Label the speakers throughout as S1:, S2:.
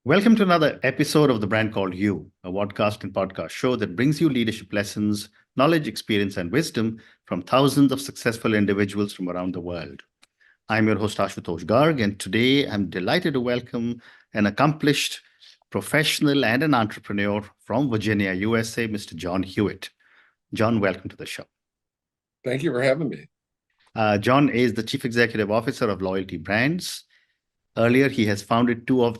S1: Welcome to another episode of The Brand Called You, a podcast and podcast show that brings you leadership lessons, knowledge, experience, and wisdom from thousands of successful individuals from around the world. I'm your host, Ashutosh Garg, and today I'm delighted to welcome an accomplished professional and an entrepreneur from Virginia, USA, Mr. John Hewitt. John, welcome to the show.
S2: Thank you for having me.
S1: John is the Chief Executive Officer of Loyalty Brands. Earlier, he has founded two of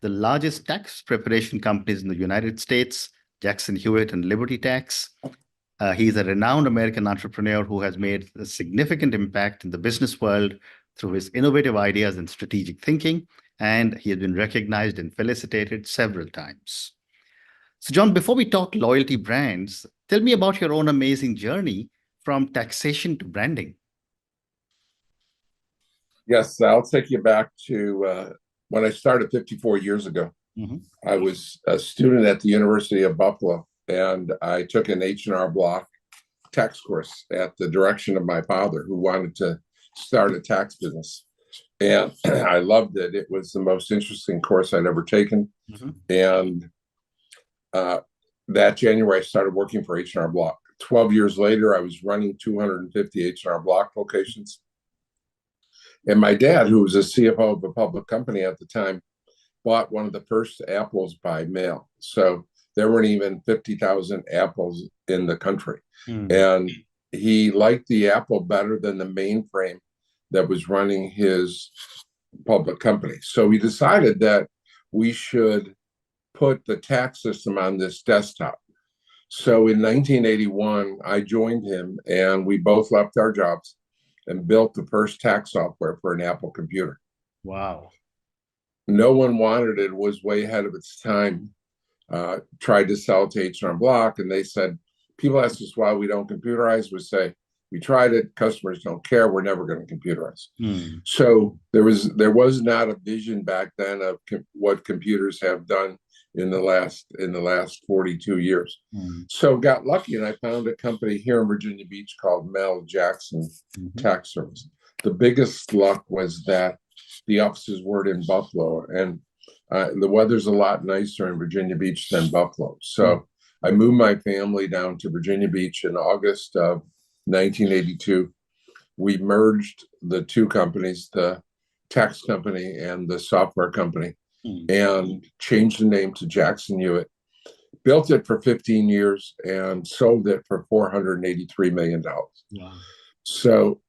S1: the largest tax preparation companies in the United States, Jackson Hewitt and Liberty Tax. He's a renowned American entrepreneur who has made a significant impact in the business world through his innovative ideas and strategic thinking, and he has been recognized and felicitated several times. So, John, before we talk Loyalty Brands, tell me about your own amazing journey from taxation to branding.
S2: Yes, I'll take you back to when I started 54 years ago. I was a student at the University of Buffalo, and I took an H&R Block tax course at the direction of my father, who wanted to start a tax business. And I loved it. It was the most interesting course I'd ever taken. And that January, I started working for H&R Block. 12 years later, I was running 250 H&R Block locations. And my dad, who was a CFO of a public company at the time, bought one of the first apples by mail. So there weren't even 50,000 apples in the country. And he liked the apple better than the mainframe that was running his public company. So we decided that we should put the tax system on this desktop. So in 1981, I joined him, and we both left our jobs and built the first tax software for an Apple computer.
S1: Wow.
S2: No one wanted it. It was way ahead of its time. Tried to sell it to H&R Block, and they said, people ask us why we don't computerize. We say, we tried it, customers don't care, we're never going to computerize. So there was not a vision back then of what computers have done in the last 42 years. So got lucky, and I found a company here in Virginia Beach called Mel Jackson Tax Service. The biggest luck was that the offices weren't in Buffalo, and the weather's a lot nicer in Virginia Beach than Buffalo. So I moved my family down to Virginia Beach in August of 1982. We merged the two companies, the tax company and the software company, and changed the name to Jackson Hewitt. Built it for 15 years and sold it for $483 million.
S1: Wow. So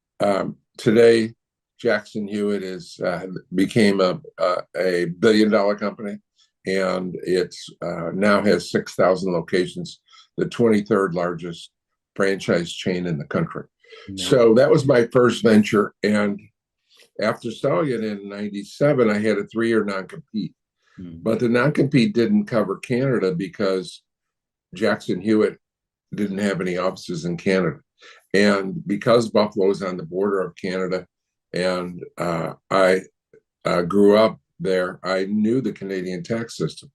S2: today, Jackson Hewitt became a $1 billion company, and it's now has 6,000 locations, the 23rd largest franchise chain in the country. So that was my first venture. And after selling it in 97, I had a 3-year non-compete. But the non-compete didn't cover Canada because Jackson Hewitt didn't have any offices in Canada. And because Buffalo is on the border of Canada, and I grew up there, I knew the Canadian tax system.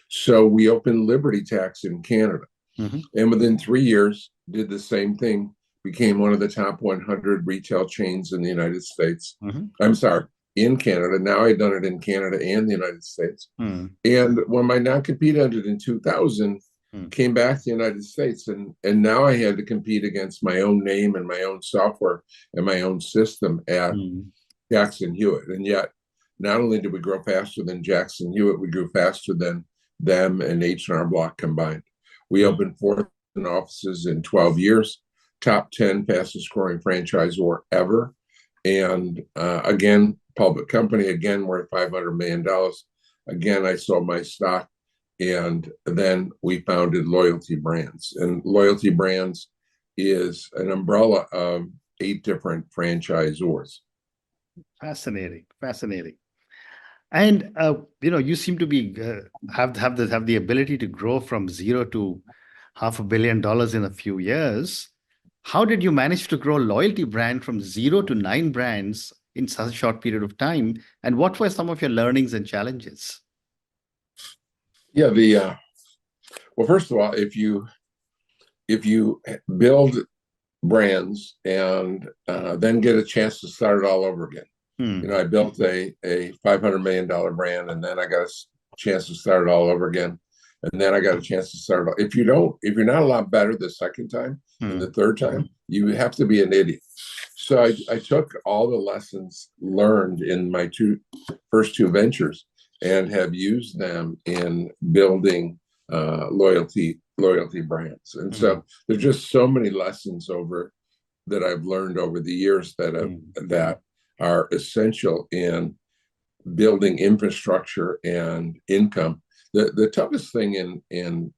S2: So we opened Liberty Tax in Canada. And within 3 years, did the same thing, became one of the top 100 retail chains in the United States. I'm sorry, in Canada. Now I'd done it in Canada and the United States. And when my non-compete ended in 2000, came back to the United States, and now I had to compete against my own name and my own software and my own system at Jackson Hewitt. And yet, not only did we grow faster than Jackson Hewitt, we grew faster than them and H&R Block combined. We opened 4 offices in 12 years, top 10 fastest growing franchisor ever. And again, public company, again, worth $500 million. Again, I sold my stock. And then we founded Loyalty Brands. And Loyalty Brands is an umbrella of 8 different franchisors.
S1: Fascinating. And you seem to be have the ability to grow from zero to $500 million in a few years. How did you manage to grow Loyalty Brand from 0 to 9 brands in such a short period of time? And what were some of your learnings and challenges?
S2: Yeah, well, first of all, if you build brands and then get a chance to start it all over again. I built a $500 million brand, and then I got chance to start it all over again. And then I got a chance to start. If you're not a lot better the second time and the third time, you have to be an idiot. So I took all the lessons learned in my first two ventures and have used them in building loyalty brands. And so there's just so many lessons that I've learned over the years that are essential in building infrastructure and income. The toughest thing in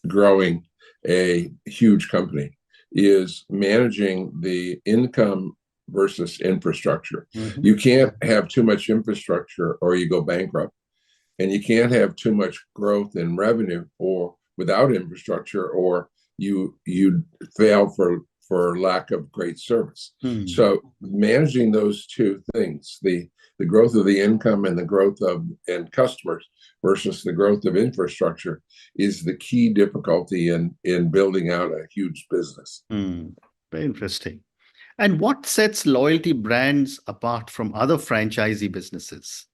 S2: growing a huge company is managing the income versus infrastructure. You can't have too much infrastructure or you go bankrupt, and you can't have too much growth in revenue or without infrastructure, or you fail for lack of great service. So managing those two things, the growth of the income and the growth of customers versus the growth of infrastructure, is the key difficulty in building out a huge business.
S1: Very interesting. And what sets loyalty brands apart from other franchisee businesses?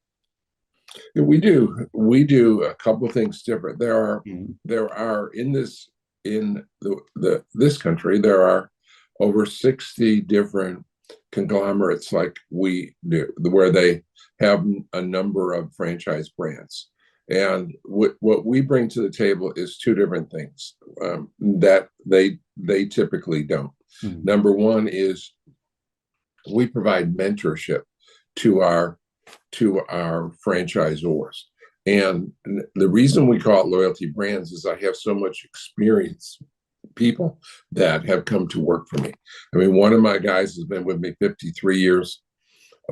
S2: We do a couple of things different. There are in this country, there are over 60 different conglomerates like we do, where they have a number of franchise brands. And what we bring to the table is two different things that they typically don't. Number one is we provide mentorship to our franchisors. And the reason we call it loyalty brands is I have so much experience, people that have come to work for me. I mean, one of my guys has been with me 53 years.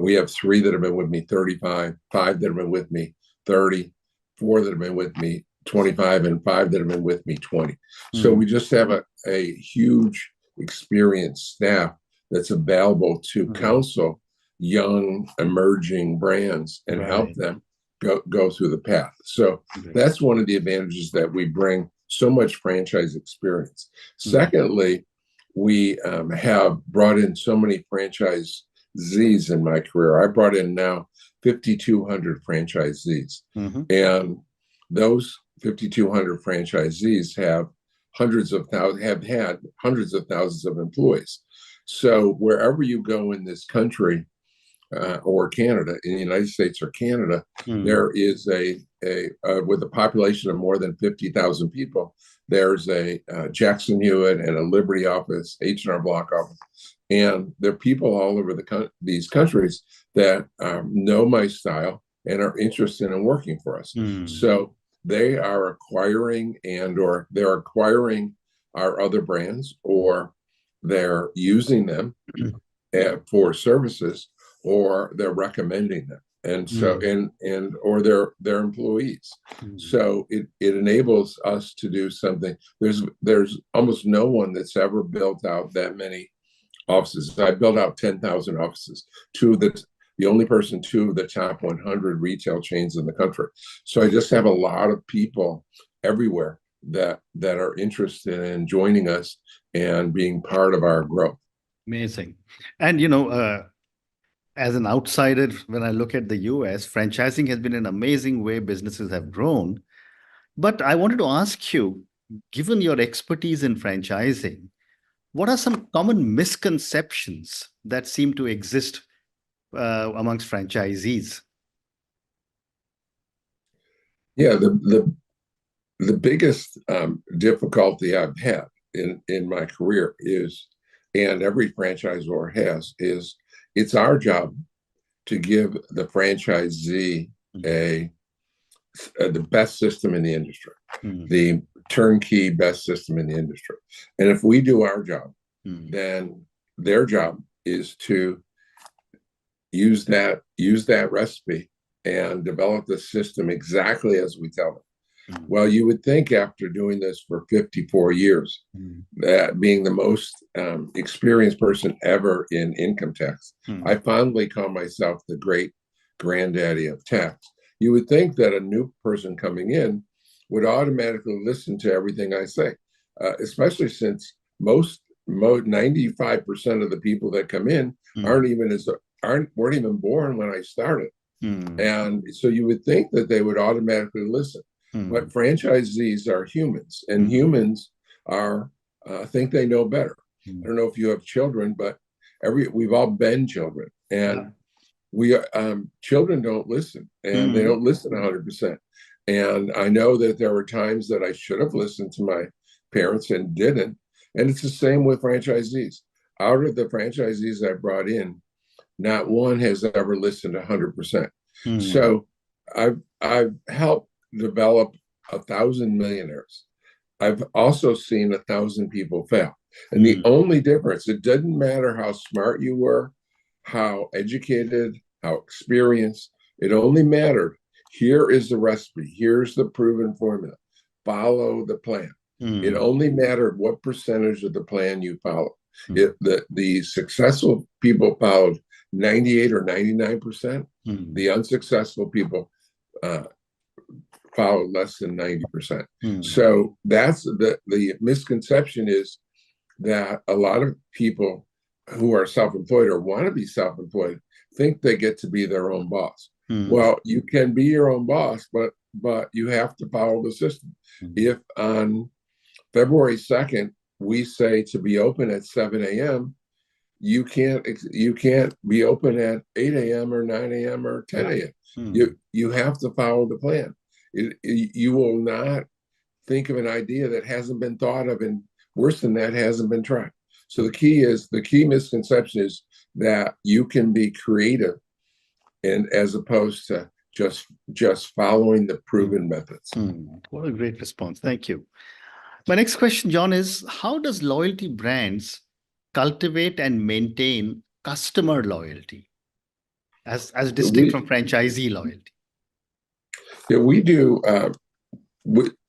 S2: We have 3 that have been with me 35, 5 that have been with me 30, 4 that have been with me 25, and 5 that have been with me 20. So we just have a huge experienced staff that's available to counsel young emerging brands and help them go through the path. So that's one of the advantages, that we bring so much franchise experience. Secondly, we have brought in so many franchisees in my career. I brought in now 5,200 franchisees, and those 5,200 franchisees have had hundreds of thousands of employees. So wherever you go in this country, or Canada, in the United States or Canada, there is with a population of more than 50,000 people, there's a Jackson Hewitt and a Liberty office, H&R Block office, and there are people all over these countries that know my style and are interested in working for us. So they are acquiring or they're acquiring our other brands, or they're using them for services, or they're recommending them, and so or their employees. So it enables us to do something. There's almost no one that's ever built out that many offices. I built out 10,000 offices. The only person, 2 of the top 100 retail chains in the country. So I just have a lot of people everywhere that are interested in joining us and being part of our growth.
S1: Amazing. And as an outsider, when I look at the US, franchising has been an amazing way businesses have grown. But I wanted to ask you, given your expertise in franchising, what are some common misconceptions that seem to exist amongst franchisees?
S2: Yeah, the biggest difficulty I've had in my career is, and every franchisor has, is it's our job to give the franchisee the best system in the industry, the turnkey best system in the industry. And if we do our job, then their job is to use that recipe and develop the system exactly as we tell them. Well, you would think after doing this for 54 years, that being the most experienced person ever in income tax, I fondly call myself the great granddaddy of tax. You would think that a new person coming in would automatically listen to everything I say, especially since 95% of the people that come in weren't even born when I started.
S1: Hmm.
S2: And so you would think that they would automatically listen.
S1: Hmm.
S2: But franchisees are humans, and
S1: Hmm.
S2: humans are think they know better.
S1: Hmm.
S2: I don't know if you have children, but we've all been children,
S1: Yeah.
S2: and children don't listen, and they
S1: Hmm.
S2: don't listen 100%. And I know that there were times that I should have listened to my parents and didn't. And it's the same with franchisees. Out of the franchisees I brought in, not one has ever listened 100%.
S1: Hmm.
S2: So I've helped develop 1,000 millionaires. I've also seen 1,000 people fail. And the
S1: Hmm.
S2: only difference, it doesn't matter how smart you were, how educated, how experienced, it only mattered. Here is the recipe. Here's the proven formula. Follow the plan. It
S1: Hmm.
S2: only mattered what percentage of the plan you follow.
S1: Hmm.
S2: The successful people followed 98 or 99%.
S1: Hmm.
S2: The unsuccessful people uh, followed less than 90%.
S1: Hmm.
S2: So that's the misconception is that a lot of people who are self-employed or want to be self-employed think they get to be their own boss.
S1: Hmm.
S2: Well, you can be your own boss, but you have to follow the system.
S1: Hmm.
S2: If on February 2nd we say to be open at 7 a.m., you can't be open at 8 a.m. or 9 a.m. or 10 a.m.
S1: Hmm.
S2: You have to follow the plan. You will not think of an idea that hasn't been thought of, and worse than that, hasn't been tried. So the key misconception is that you can be creative, and as opposed to just following the proven methods.
S1: Hmm. What a great response. Thank you. My next question, John, is how does loyalty brands cultivate and maintain customer loyalty as distinct
S2: We
S1: from franchisee loyalty?
S2: yeah, we do.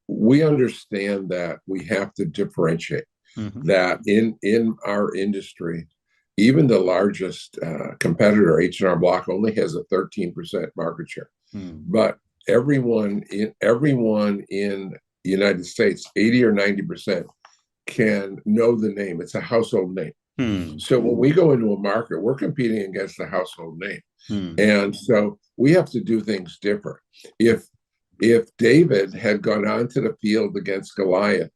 S2: We understand that we have to differentiate.
S1: Hmm.
S2: That in our industry, even the largest competitor, H&R Block, only has a 13% market share.
S1: Hmm.
S2: But everyone in the United States, 80 or 90%, can know the name. It's a household name.
S1: Hmm.
S2: So when we go into a market, we're competing against a household name.
S1: Hmm.
S2: And so we have to do things different. If David had gone onto the field against Goliath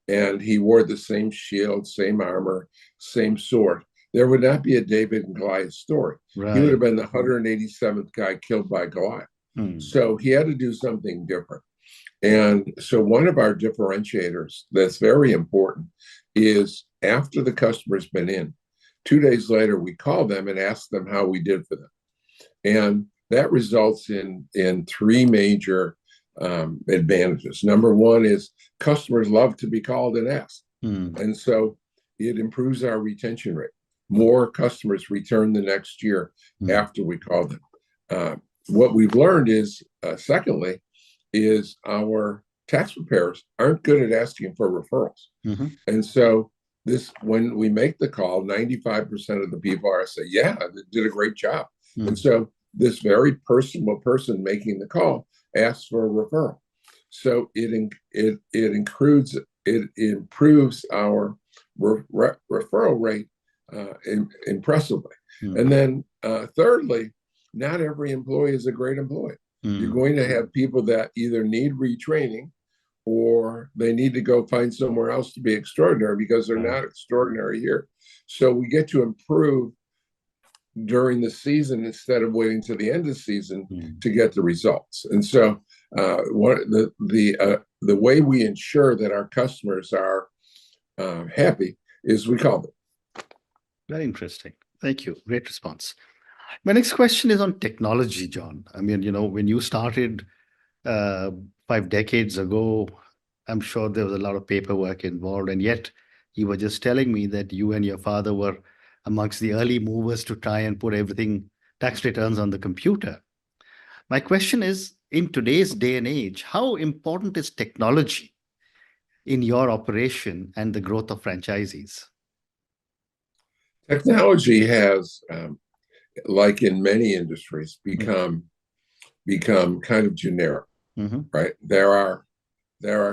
S2: and he wore the same shield, same armor, same sword, there would not be a David and Goliath story. He would
S1: Right.
S2: have been the 187th guy killed by Goliath.
S1: Hmm.
S2: So he had to do something different. And so one of our differentiators that's very important is after the customer's been in, 2 days later, we call them and ask them how we did for them. And that results in three major advantages. Number one is customers love to be called and asked.
S1: Hmm.
S2: And so it improves our retention rate. More customers return the next year
S1: Hmm.
S2: after we call them. What we've learned is, secondly, is our tax preparers aren't good at asking for referrals.
S1: Hmm.
S2: And so when we make the call, 95% of the people are say, yeah, they did a great job.
S1: Hmm.
S2: And so this very personal person making the call asks for a referral. So it improves our referral rate impressively.
S1: Hmm.
S2: And then thirdly, not every employee is a great employee. You're
S1: Hmm.
S2: going to have people that either need retraining or they need to go find somewhere else to be extraordinary because they're not extraordinary here. So we get to improve during the season instead of waiting to the end of the season to get the results. And so the way we ensure that our customers are happy is we call them.
S1: Very interesting. Thank you. Great response. My next question is on technology, John. I mean, when you started uh, 5 decades ago, I'm sure there was a lot of paperwork involved. And yet you were just telling me that you and your father were amongst the early movers to try and put everything, tax returns on the computer. My question is, in today's day and age, how important is technology in your operation and the growth of franchisees?
S2: Technology has, like in many industries, become kind of generic,
S1: Mm-hmm.
S2: right? There are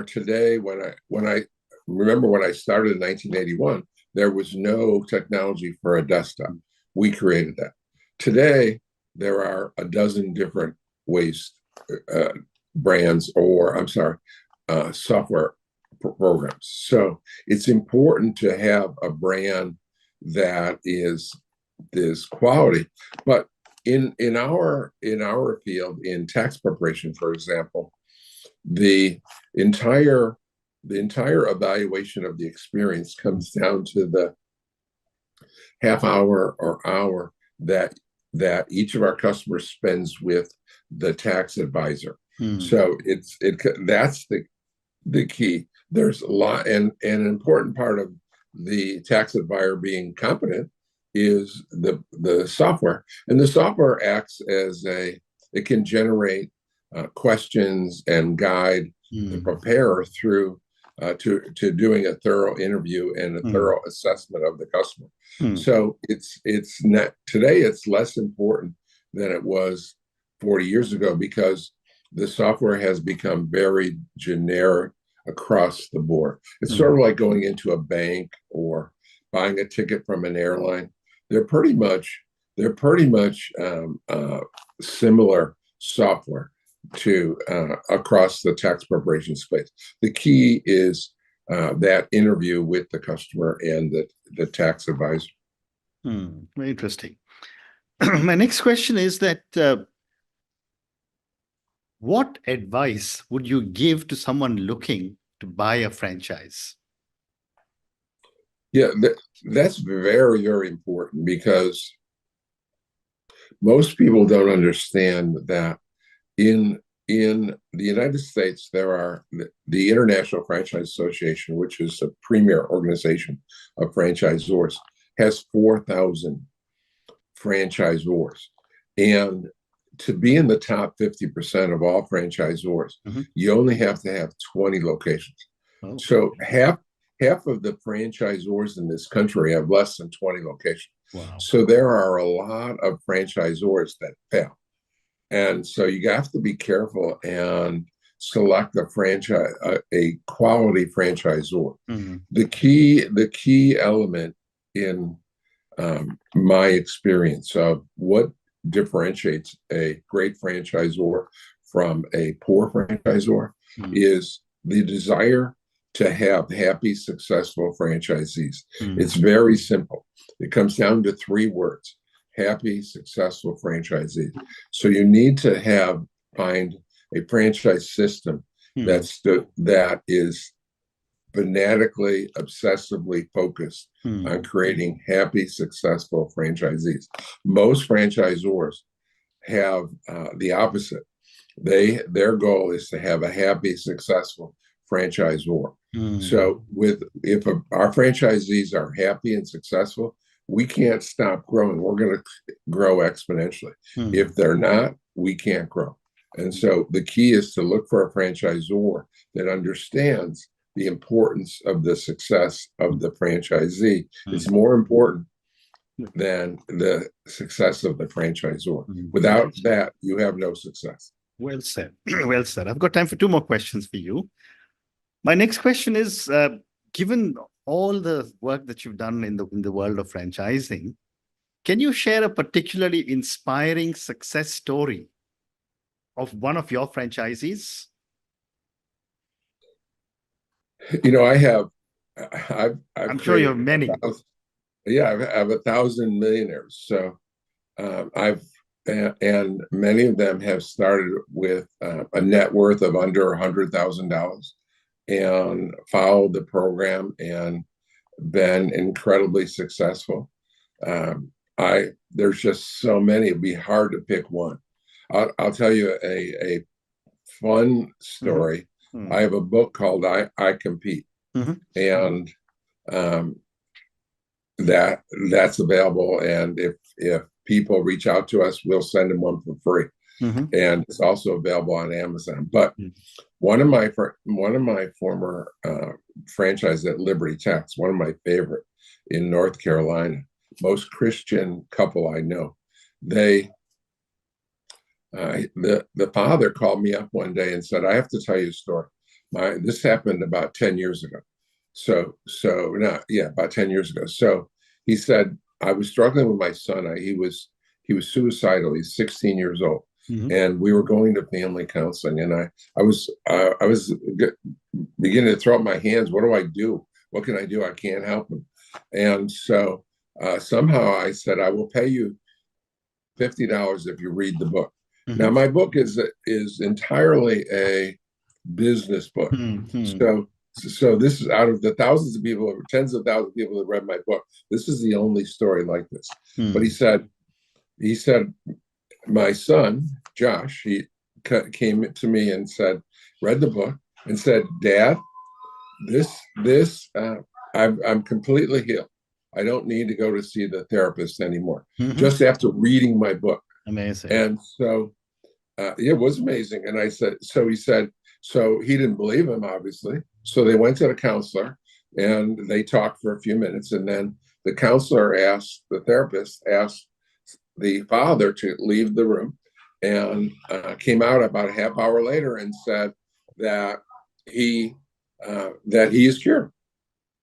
S2: today when I remember when I started in 1981, there was no technology for a desktop. We created that. Today, there are a dozen different waste brands, or I'm sorry, software programs. So it's important to have a brand that is quality. But in our field, in tax preparation, for example, the entire evaluation of the experience comes down to the half hour or hour that each of our customers spends with the tax advisor. So that's the key. There's a lot, and an important part of the tax advisor being competent is the software, and the software acts as it can generate questions and guide the preparer through to doing a thorough interview and a thorough assessment of the customer. So it's not today. It's less important than it was 40 years ago, because the software has become very generic across the board. It's sort of like going into a bank or buying a ticket from an airline. They're pretty much similar software to across the tax preparation space. The key is that interview with the customer and the tax advisor.
S1: Very interesting. My next question is that what advice would you give to someone looking to buy a franchise?
S2: Yeah, that's very, very important, because most people don't understand that in the United States, there are the International Franchise Association, which is a premier organization of franchisors, has 4,000 franchisors. And to be in the top 50% of all franchisors, you only have to have 20 locations. Oh. So half of the franchisors in this country have less than 20 locations. Wow. So there are a lot of franchisors that fail. And so you have to be careful and select a quality franchisor. The key element in my experience of what differentiates a great franchisor from a poor franchisor is the desire to have happy, successful franchisees. It's very simple. It comes down to 3 words: happy, successful franchisees. So you need to find a franchise system that is fanatically, obsessively focused on creating happy, successful franchisees. Most franchisors have the opposite. Their goal is to have a happy, successful franchisor. So if our franchisees are happy and successful, we can't stop growing. We're going to grow exponentially. If they're not, we can't grow. And so the key is to look for a franchisor that understands the importance of the success of the franchisee. It's more important than the success of the franchisor. Without that, you have no success.
S1: Well said. Well said. I've got time for 2 more questions for you. My next question is, given all the work that you've done in the world of franchising, can you share a particularly inspiring success story of one of your franchisees? I'm sure you have many.
S2: I have 1,000 millionaires. So and many of them have started with a net worth of under $100,000 and followed the program and been incredibly successful. There's just so many. It'd be hard to pick one. I'll tell you a fun story. I have a book called I Compete, and that's available. And if people reach out to us, we'll send them one for free. And it's also available on Amazon. But one of my former franchises at Liberty Tax, one of my favorite in North Carolina, most Christian couple I know, the father called me up one day and said, "I have to tell you a story. This happened about 10 years ago. About 10 years ago. So he said, I was struggling with my son. He was he was suicidal. He's 16 years old.
S1: Mhm.
S2: And we were going to family counseling, and I was beginning to throw up my hands. What do I do? What can I do? I can't help him. And so somehow I said, I will pay you $50 if you read the book.
S1: Mhm.
S2: Now, my book is entirely a business book.
S1: Mhm.
S2: So this is, out of the thousands of people, tens of thousands of people that read my book, this is the only story like this. But he said, my son, Josh, he came to me and said, read the book and said, Dad, I'm completely healed. I don't need to go to see the therapist anymore.
S1: Mhm.
S2: Just after reading my book.
S1: Amazing.
S2: And so it was amazing. And I said, so he said, so he didn't believe him, obviously. So they went to the counselor and they talked for a few minutes. And then the counselor asked, the therapist asked the father to leave the room, and came out about a half hour later and said that he is cured.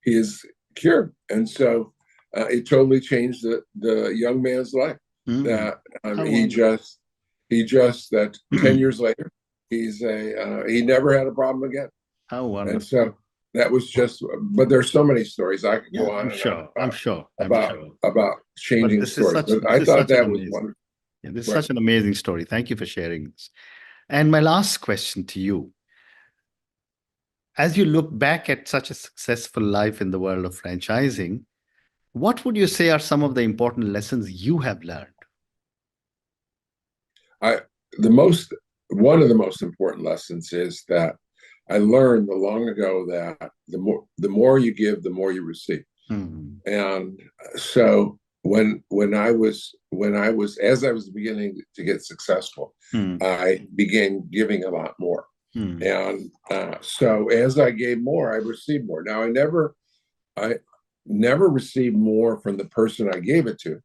S2: He is cured. And so it totally changed the young man's life. That he just that 10 years later, he never had a problem again.
S1: How wonderful.
S2: And so that was just, but there's so many stories I could go on
S1: I'm sure
S2: about changing stories. But I thought that was wonderful.
S1: Yeah, this is such an amazing story. Thank you for sharing this. And my last question to you, as you look back at such a successful life in the world of franchising, what would you say are some of the important lessons you have learned?
S2: One of the most important lessons is that I learned long ago that the more you give, the more you receive. And so when I was as I was beginning to get successful, I began giving a lot more. And so as I gave more, I received more. Now I never received more from the person I gave it to.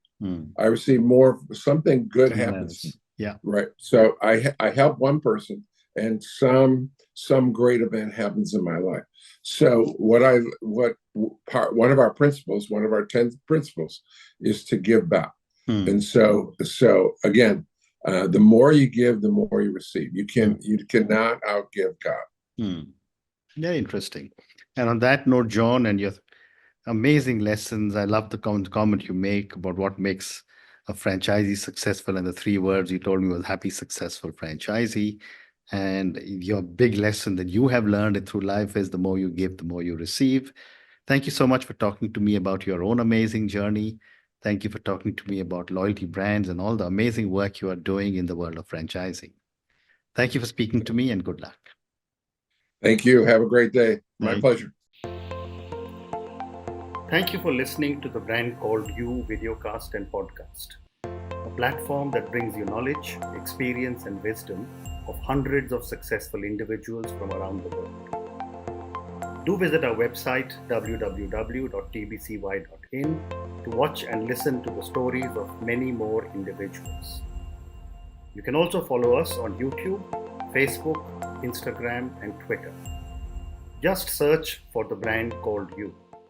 S2: I received more. Something good happens.
S1: Yeah.
S2: Right. So I help one person, and some great event happens in my life. So one of our principles, one of our 10 principles, is to give back. And so again, the more you give, the more you receive. You cannot outgive God.
S1: Very interesting. And on that note, John, and your amazing lessons, I love the comment you make about what makes a franchisee successful, and the 3 words you told me was happy, successful franchisee. And your big lesson that you have learned through life is the more you give, the more you receive. Thank you so much for talking to me about your own amazing journey. Thank you for talking to me about loyalty brands and all the amazing work you are doing in the world of franchising. Thank you for speaking to me, and good luck.
S2: Thank you. Have a great day. My pleasure.
S1: Thank you for listening to the Brand Called You videocast and podcast, a platform that brings you knowledge, experience, and wisdom of hundreds of successful individuals from around the world. Do visit our website www.tbcy.in to watch and listen to the stories of many more individuals. You can also follow us on YouTube, Facebook, Instagram, and Twitter. Just search for the Brand Called You.